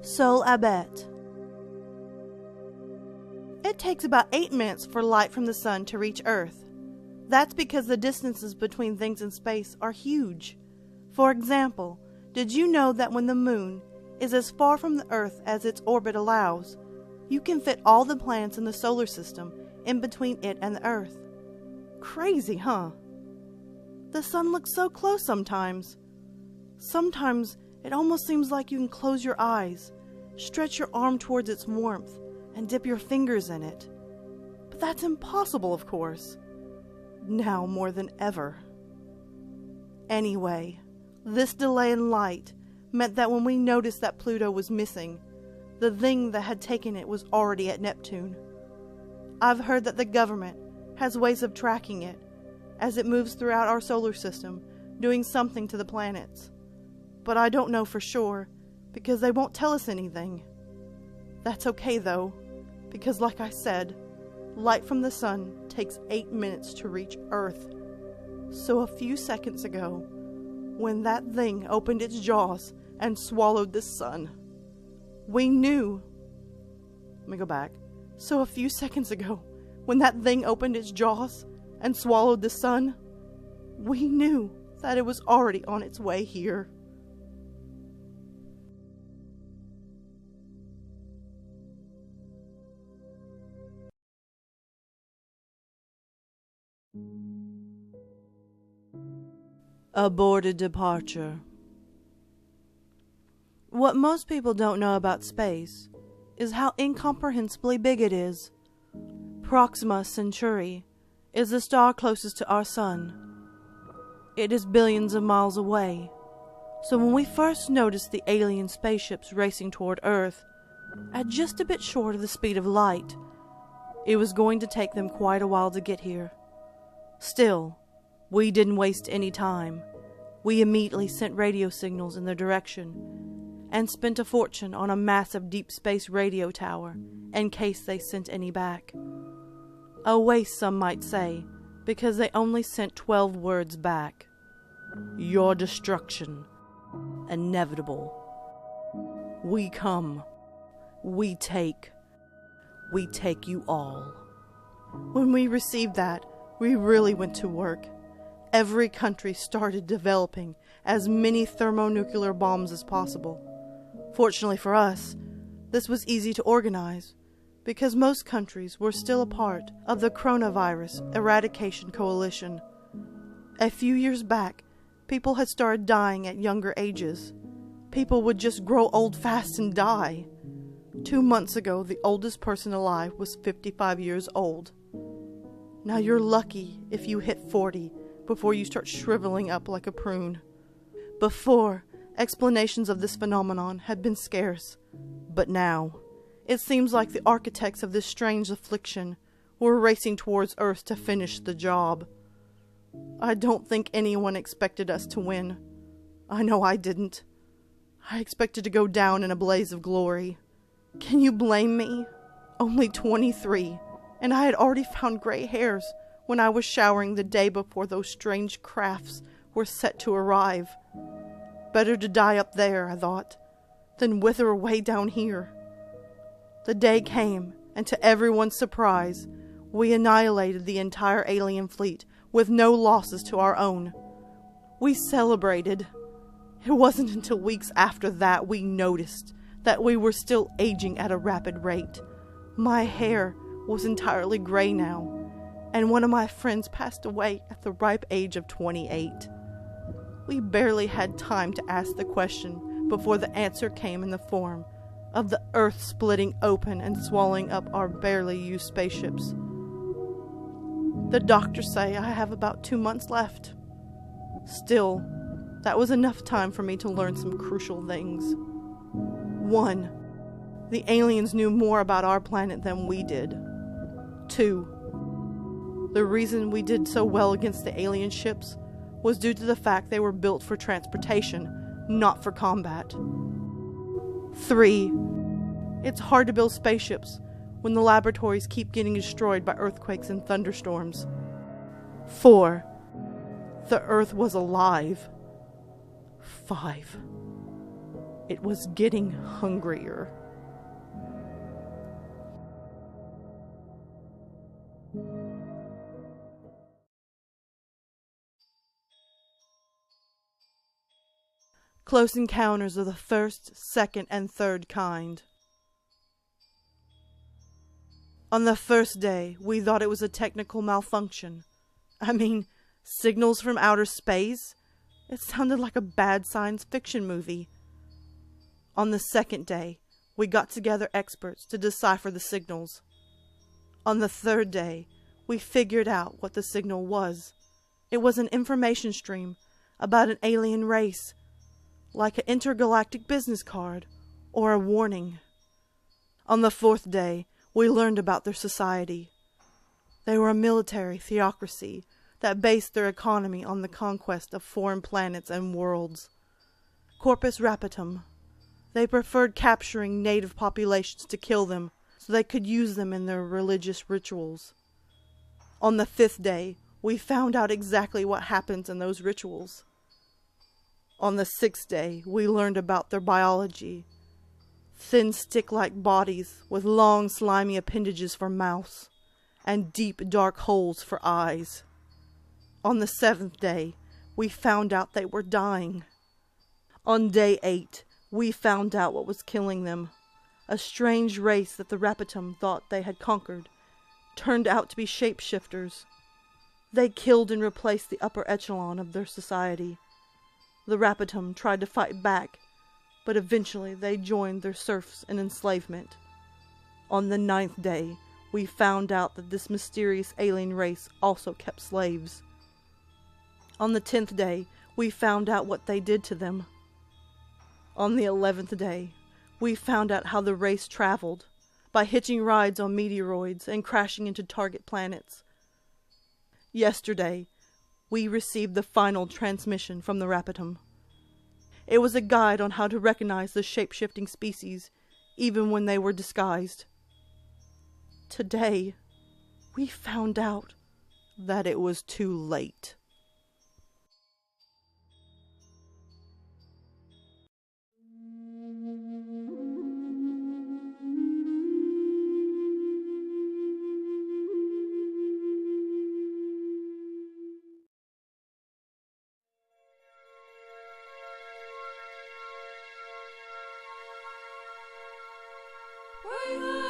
Sol Abet. It takes about 8 minutes for light from the sun to reach Earth. That's because the distances between things in space are huge. For example, did you know that when the moon is as far from the Earth as its orbit allows, you can fit all the planets in the solar system in between it and the Earth? Crazy, huh? The sun looks so close sometimes. Sometimes it almost seems like you can close your eyes, stretch your arm towards its warmth, and dip your fingers in it. But that's impossible, of course. Now more than ever. Anyway, this delay in light meant that when we noticed that Pluto was missing, the thing that had taken it was already at Neptune. I've heard that the government has ways of tracking it as it moves throughout our solar system, doing something to the planets. But I don't know for sure, because they won't tell us anything. That's okay though, because like I said, light from the sun takes 8 minutes to reach Earth. So a few seconds ago, when that thing opened its jaws and swallowed the sun, we knew. Let me go back. So a few seconds ago, when that thing opened its jaws and swallowed the sun, we knew that it was already on its way here. Aborted departure. What most people don't know about space is how incomprehensibly big it is. Proxima Centauri is the star closest to our sun. It is billions of miles away. So when we first noticed the alien spaceships racing toward Earth at just a bit short of the speed of light, it was going to take them quite a while to get here. Still, we didn't waste any time. We immediately sent radio signals in their direction and spent a fortune on a massive deep space radio tower in case they sent any back. A waste, some might say, because they only sent 12 words back. Your destruction. Inevitable. We come. We take. We take you all. When we received that, we really went to work. Every country started developing as many thermonuclear bombs as possible. Fortunately for us, this was easy to organize, because most countries were still a part of the Coronavirus Eradication Coalition. A few years back, people had started dying at younger ages. People would just grow old fast and die. 2 months ago, the oldest person alive was 55 years old. Now you're lucky if you hit 40 before you start shriveling up like a prune. Before, explanations of this phenomenon had been scarce, but now, it seems like the architects of this strange affliction were racing towards Earth to finish the job. I don't think anyone expected us to win. I know I didn't. I expected to go down in a blaze of glory. Can you blame me? Only 23, and I had already found gray hairs when I was showering the day before those strange crafts were set to arrive. Better to die up there, I thought, than wither away down here. The day came, and to everyone's surprise, we annihilated the entire alien fleet with no losses to our own. We celebrated. It wasn't until weeks after that we noticed that we were still aging at a rapid rate. My hair was entirely gray now, and one of my friends passed away at the ripe age of 28. We barely had time to ask the question before the answer came in the form of the Earth splitting open and swallowing up our barely used spaceships. The doctors say I have about 2 months left. Still, that was enough time for me to learn some crucial things. 1. The aliens knew more about our planet than we did. 2. The reason we did so well against the alien ships was due to the fact they were built for transportation, not for combat. 3. It's hard to build spaceships when the laboratories keep getting destroyed by earthquakes and thunderstorms. 4. The Earth was alive. 5. It was getting hungrier. Close encounters of the first, second, and third kind. On the first day, we thought it was a technical malfunction. I mean, signals from outer space? It sounded like a bad science fiction movie. On the second day, we got together experts to decipher the signals. On the third day, we figured out what the signal was. It was an information stream about an alien race, like an intergalactic business card or a warning. On the fourth day, we learned about their society. They were a military theocracy that based their economy on the conquest of foreign planets and worlds. Corpus Rapitum. They preferred capturing native populations to kill them so they could use them in their religious rituals. On the fifth day, we found out exactly what happens in those rituals. On the sixth day, we learned about their biology. Thin stick-like bodies with long slimy appendages for mouths and deep dark holes for eyes. On the seventh day, we found out they were dying. On day 8, we found out what was killing them. A strange race that the Rapitum thought they had conquered turned out to be shapeshifters. They killed and replaced the upper echelon of their society. The Rapitum tried to fight back, but eventually they joined their serfs in enslavement. On the 9th day, we found out that this mysterious alien race also kept slaves. On the 10th day, we found out what they did to them. On the 11th day, we found out how the race traveled, by hitching rides on meteoroids and crashing into target planets. Yesterday, we received the final transmission from the Rapitum. It was a guide on how to recognize the shape-shifting species, even when they were disguised. Today, we found out that it was too late. Bye.